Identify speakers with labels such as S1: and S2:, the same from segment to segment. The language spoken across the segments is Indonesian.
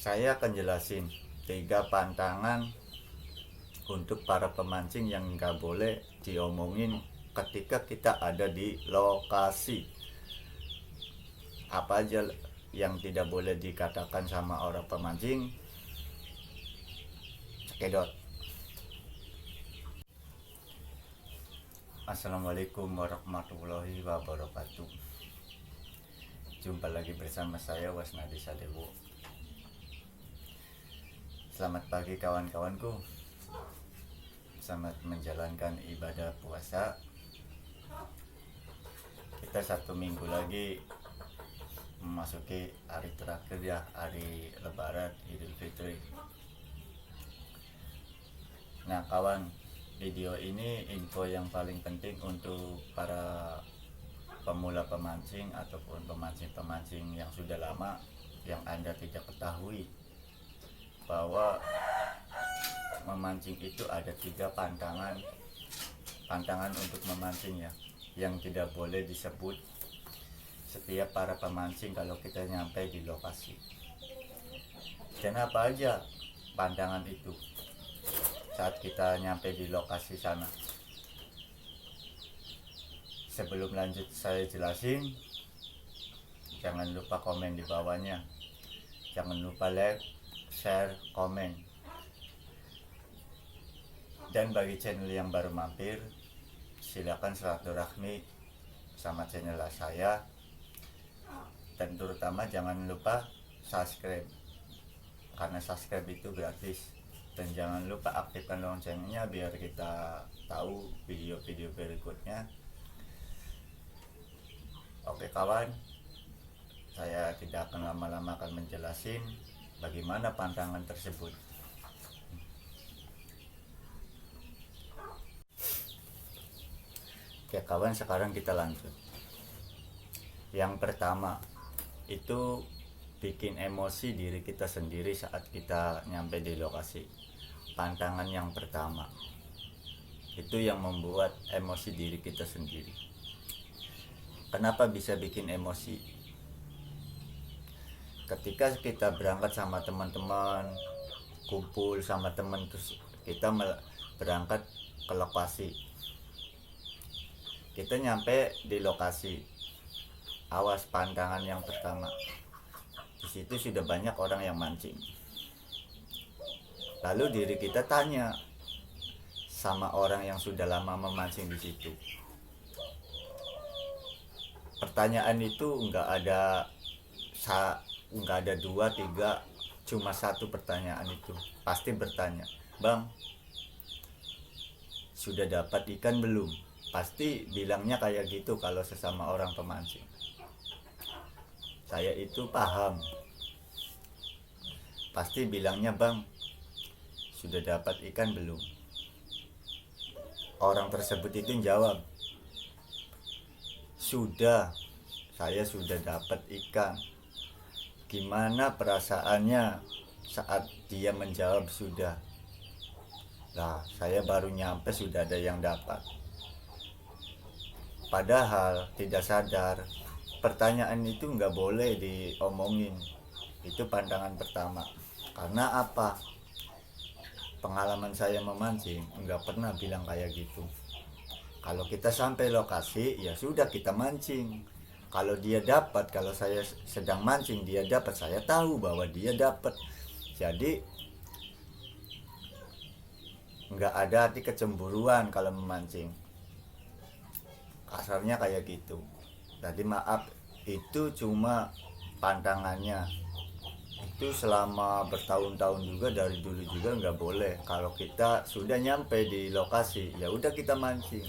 S1: Saya akan jelasin 3 pantangan untuk para pemancing yang nggak boleh diomongin ketika kita ada di lokasi. Apa aja yang tidak boleh dikatakan sama orang pemancing? Cekidot. Assalamualaikum warahmatullahi wabarakatuh. Jumpa lagi bersama saya Wasnadi Sadewo. Selamat pagi kawan-kawanku. Selamat menjalankan ibadah puasa. Kita 1 minggu lagi memasuki hari terakhir ya, hari Lebaran Idul Fitri. Nah kawan, video ini info yang paling penting untuk para pemula pemancing ataupun pemancing-pemancing yang sudah lama, yang Anda tidak ketahui bahwa memancing itu ada 3 pantangan untuk memancing ya, yang tidak boleh disebut setiap para pemancing kalau kita nyampe di lokasi. Dan apa aja pantangan itu saat kita nyampe di lokasi sana? Sebelum lanjut saya jelasin, jangan lupa komen di bawahnya. Jangan lupa like, share, komen. Dan bagi channel yang baru mampir, silakan silaturahmi sama channel saya. Dan terutama jangan lupa subscribe, karena subscribe itu gratis. Dan jangan lupa aktifkan loncengnya biar kita tahu video-video berikutnya. Oke kawan, saya tidak akan lama-lama akan menjelasin bagaimana pantangan tersebut. Oke kawan, sekarang kita lanjut. Yang pertama itu bikin emosi diri kita sendiri saat kita nyampe di lokasi. Pantangan yang pertama itu yang membuat emosi diri kita sendiri. Kenapa bisa bikin emosi? Ketika kita berangkat sama teman-teman, kumpul sama teman, terus kita berangkat ke lokasi. Kita nyampe di lokasi, awas pantangan yang pertama. Di situ sudah banyak orang yang mancing. Lalu diri kita tanya sama orang yang sudah lama memancing di situ. Pertanyaan itu nggak ada 2, 3, cuma 1 pertanyaan itu. Pasti bertanya, "Bang, sudah dapat ikan belum?" Pasti bilangnya kayak gitu kalau sesama orang pemancing. Saya itu paham. Pasti bilangnya, "Bang, sudah dapat ikan belum?" Orang tersebut itu jawab, "Sudah, saya sudah dapat ikan." Gimana perasaannya saat dia menjawab sudah? Lah, saya baru nyampe sudah ada yang dapat. Padahal tidak sadar, pertanyaan itu nggak boleh diomongin. Itu pandangan pertama. Karena apa? Pengalaman saya memancing nggak pernah bilang kayak gitu. Kalau kita sampai lokasi, ya sudah kita mancing. Kalau dia dapat, kalau saya sedang mancing dia dapat, saya tahu bahwa dia dapat. Jadi nggak ada arti kecemburuan kalau memancing. Kasarnya kayak gitu. Jadi maaf, itu cuma pandangannya. Itu selama bertahun-tahun juga, dari dulu juga nggak boleh. Kalau kita sudah nyampe di lokasi, ya udah kita mancing.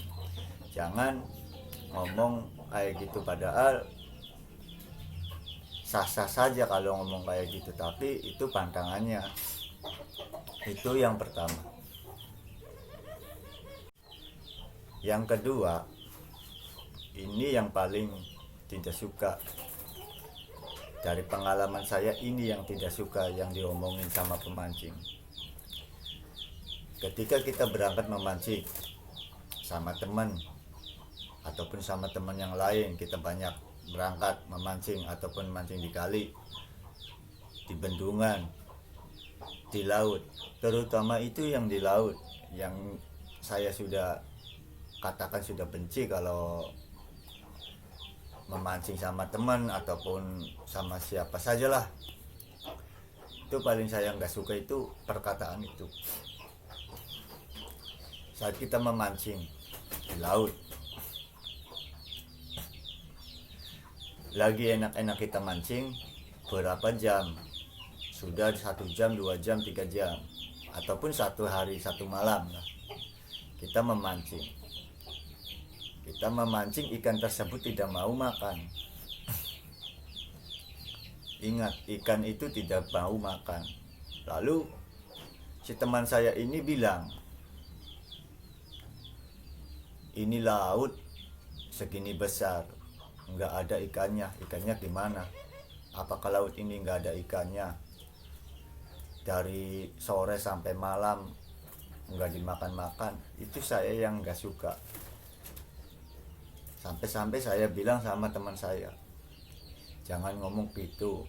S1: Jangan ngomong kayak gitu, padahal sah-sah saja kalau ngomong kayak gitu, tapi itu pantangannya. Itu yang pertama. Yang kedua, ini yang paling tidak suka. Dari pengalaman saya, ini yang tidak suka yang diomongin sama pemancing. Ketika kita berangkat memancing sama teman ataupun sama teman yang lain, kita banyak berangkat memancing ataupun mancing di kali, di bendungan, di laut, terutama itu yang di laut, yang saya sudah katakan sudah benci kalau memancing sama teman ataupun sama siapa sajalah. Itu paling saya nggak suka itu perkataan itu. Saat kita memancing di laut, lagi enak-enak kita mancing, berapa jam, sudah 1 jam, 2 jam, 3 jam, ataupun 1 hari 1 malam lah, kita memancing ikan tersebut tidak mau makan. Ingat, ikan itu tidak mau makan. Lalu si teman saya ini bilang, ini laut segini besar, nggak ada ikannya gimana? Apakah laut ini nggak ada ikannya? Dari sore sampai malam nggak dimakan-makan. Itu saya yang nggak suka. Sampai-sampai saya bilang sama teman saya, jangan ngomong gitu.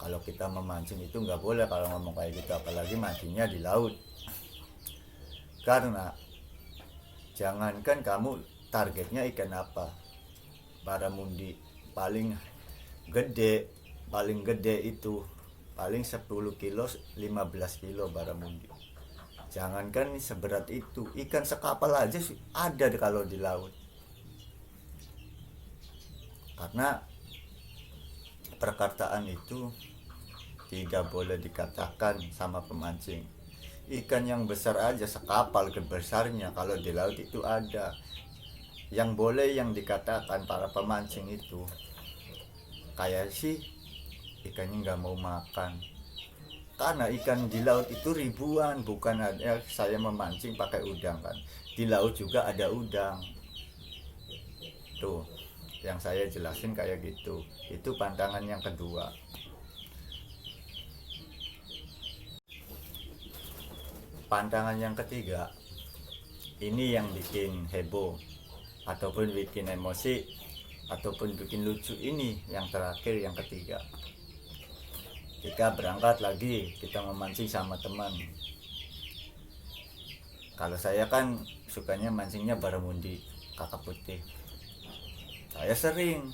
S1: Kalau kita memancing itu nggak boleh kalau ngomong kayak gitu, apalagi mancingnya di laut. Karena jangankan kamu targetnya ikan apa, baramundi paling gede itu paling 10 kilo 15 kilo baramundi. Jangankan seberat itu, ikan sekapal aja sih ada kalau di laut. Karena perkataan itu tidak boleh dikatakan sama pemancing. Ikan yang besar aja sekapal besarnya kalau di laut itu ada. Yang boleh yang dikatakan para pemancing itu kayak sih ikannya nggak mau makan. Karena ikan di laut itu ribuan, bukan hanya saya memancing pakai udang kan. Di laut juga ada udang. Tuh, yang saya jelasin kayak gitu. Itu pandangan yang kedua. Pandangan yang ketiga, ini yang bikin heboh ataupun bikin emosi ataupun bikin lucu. Ini yang terakhir, yang ketiga. Kita berangkat lagi, kita memancing sama teman. Kalau saya kan sukanya mancingnya baramundi, kakap putih. Saya sering,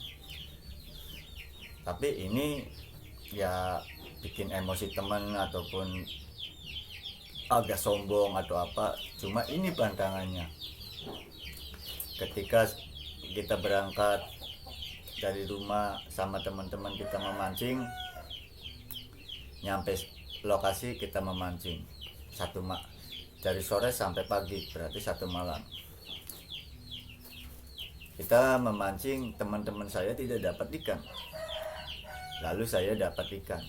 S1: tapi ini ya bikin emosi teman ataupun agak sombong atau apa. Cuma ini pandangannya. Ketika kita berangkat dari rumah sama teman-teman kita memancing, nyampe lokasi kita memancing dari sore sampai pagi, berarti 1 malam. Kita memancing, teman-teman saya tidak dapat ikan, lalu saya dapat ikan.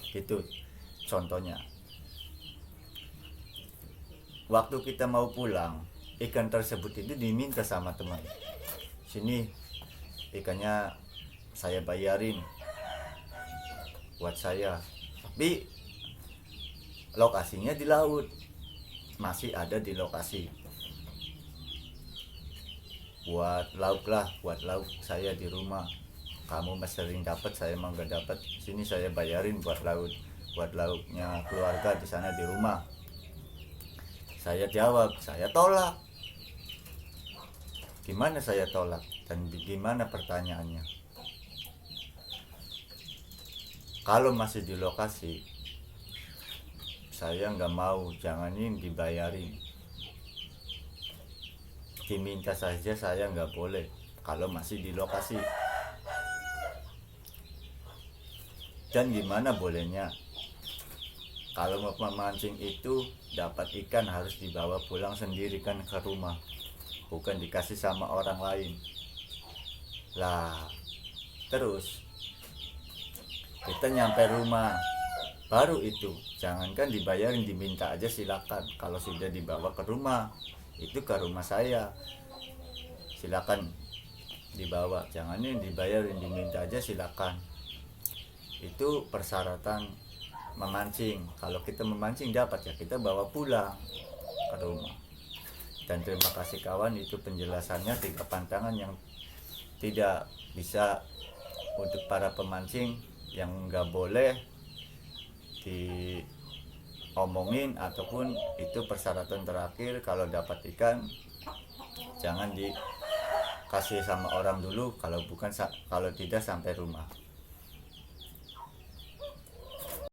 S1: Gitu contohnya. Waktu kita mau pulang, ikan tersebut itu diminta sama teman, sini ikannya saya bayarin buat saya. Tapi lokasinya di laut, masih ada di lokasi. Buat lauk saya di rumah. Kamu masih sering dapat, saya mah nggak dapat. Sini saya bayarin buat lauknya keluarga di sana di rumah. Saya jawab, saya tolak. Gimana saya tolak dan gimana pertanyaannya? Kalau masih di lokasi, saya nggak mau, janganin dibayarin. Diminta saja saya nggak boleh kalau masih di lokasi. Dan gimana bolehnya kalau mau memancing itu dapat ikan harus dibawa pulang sendiri kan ke rumah, bukan dikasih sama orang lain lah. Terus kita nyampe rumah baru itu, jangankan dibayarin, diminta aja silakan. Kalau sudah dibawa ke rumah, itu ke rumah saya, silakan dibawa, jangan dibayarin, diminta aja silakan. Itu persyaratan memancing. Kalau kita memancing dapat ya kita bawa pulang ke rumah. Dan terima kasih kawan, itu penjelasannya 3 pantangan yang tidak bisa untuk para pemancing, yang nggak boleh diomongin, ataupun itu persyaratan terakhir. Kalau dapat ikan jangan dikasih sama orang dulu, kalau tidak sampai rumah.